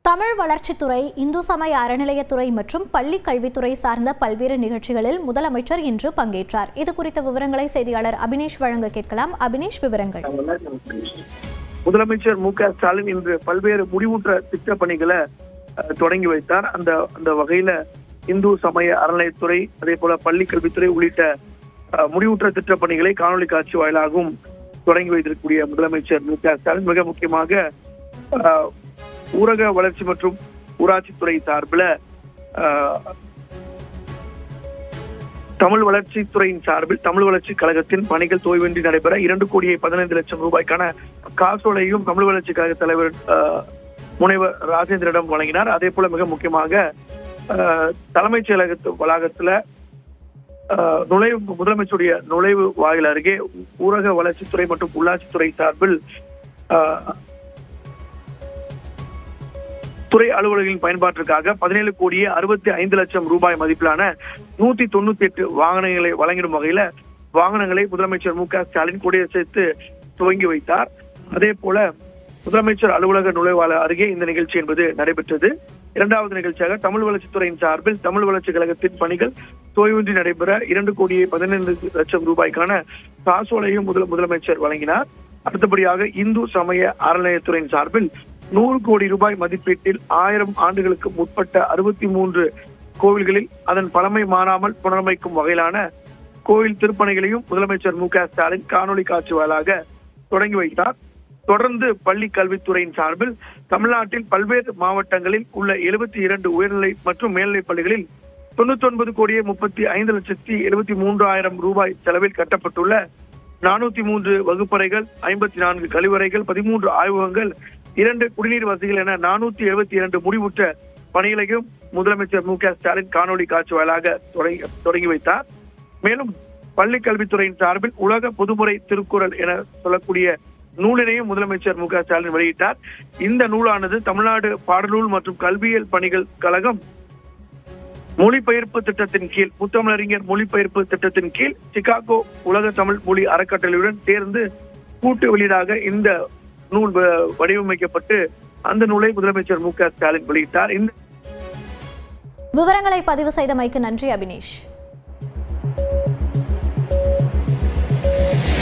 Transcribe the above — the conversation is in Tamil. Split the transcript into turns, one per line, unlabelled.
தமிழ் வளர்ச்சித்துறை, இந்து சமய அறநிலையத்துறை மற்றும் பள்ளி கல்வித்துறை சார்ந்த பல்வேறு நிகழ்ச்சிகளில் முதலமைச்சர் இன்று பங்கேற்றார். இது குறித்த விவரங்களை செய்தியாளர் அபினேஷ் வழங்க கேட்கலாம். அபினேஷ், விவரங்கள்.
முதலமைச்சர் மு.க.ஸ்டாலின் இன்று பல்வேறு முடிவுற்ற திட்ட பணிகளை தொடங்கி வைத்தார். அந்த வகையில இந்து சமய அறநிலையத்துறை, அதே போல பள்ளி கல்வித்துறை உள்ளிட்ட முடிவுற்ற திட்ட பணிகளை காணொலி காட்சி வாயிலாகவும் தொடங்கி வைத்திருக்கக்கூடிய முதலமைச்சர் மு.க.ஸ்டாலின் மிக முக்கியமாக ஊரக வளர்ச்சி மற்றும் ஊராட்சித்துறை சார்பில் தமிழ் வளர்ச்சித்துறையின் சார்பில் தமிழ் வளர்ச்சி கழகத்தின் பணிகள் தொய்வின்றி நடைபெற 2,15,00,000 ரூபாய்க்கான காசோலையும் தமிழ் வளர்ச்சி கழக தலைவர் முனைவர் ராஜேந்திரிடம் வழங்கினார். அதே போல மிக முக்கியமாக தலைமைச் செயலக வளாகத்துல முதலமைச்சருடைய நுழைவு வாயில் அருகே ஊரக வளர்ச்சித்துறை மற்றும் உள்ளாட்சித்துறை சார்பில் துறை அலுவலர்களின் பயன்பாட்டிற்காக 17,65,00,000 ரூபாய் மதிப்பிலான 198 வாகனங்களை வழங்கிடும் வகையில வாகனங்களை முதலமைச்சர் மு.க.ஸ்டாலின் கொடியசைத்து துவங்கி வைத்தார். அதே போல முதலமைச்சர் அலுவலக நுழைவாளர் அருகே இந்த நிகழ்ச்சி என்பது நடைபெற்றது. இரண்டாவது நிகழ்ச்சியாக தமிழ் வளர்ச்சித்துறையின் சார்பில் தமிழ் வளர்ச்சி கழகத்தின் பணிகள் தொய்வின்றி நடைபெற 2,15,00,000 ரூபாய்க்கான காசோலையும் முதலமைச்சர் வழங்கினார். அடுத்தபடியாக இந்து சமய அறநிலையத்துறையின் சார்பில் 100 கோடி ரூபாய் மதிப்பீட்டில் 1000 ஆண்டுகளுக்கு முற்பட்ட 63 கோவில்களில் அதன் பழமை மாறாமல் புனரமைக்கும் வகையிலான கோவில் திருப்பணிகளையும் முதலமைச்சர் மு.க.ஸ்டாலின் காணொலி காட்சி வாயிலாக தொடங்கி வைத்தார். தொடர்ந்து பள்ளி கல்வித்துறையின் சார்பில் தமிழ்நாட்டில் பல்வேறு மாவட்டங்களில் உள்ள 72 உயர்நிலை மற்றும் மேல்நிலைப் பள்ளிகளில் 99,35,73,000 ரூபாய் செலவில் கட்டப்பட்டுள்ள 403 வகுப்பறைகள், 54 கழிவறைகள், 13 ஆய்வகங்கள், 2 குடிநீர் வசதிகள் என 472 முடிவுற்ற பணிகளையும் முதலமைச்சர் மு.க.ஸ்டாலின் காணொலி காட்சி வாயிலாக தொடங்கி வைத்தார். மேலும் பள்ளி கல்வித்துறையின் சார்பில் உலக பொதுமுறை திருக்குறள் என சொல்லக்கூடிய நூலினையும் முதலமைச்சர் மு.க.ஸ்டாலின் வெளியிட்டார். இந்த நூலானது தமிழ்நாடு பாடநூல் மற்றும் கல்வியியல் பணிகள் கழகம் மொழிபெயர்ப்பு திட்டத்தின் கீழ், முத்தமிழறிஞர் மொழிபெயர்ப்பு திட்டத்தின் கீழ் சிகாகோ உலக தமிழ் மொழி அறக்கட்டளையுடன் சேர்ந்து கூட்டு வெளியீடாக இந்த நூல் வடிவமைக்கப்பட்டு அந்த நூலை முதலமைச்சர் மு.க.ஸ்டாலின் வெளியிட்டார்.
விவரங்களை பதிவு செய்தமைக்கு நன்றி அபினேஷ்.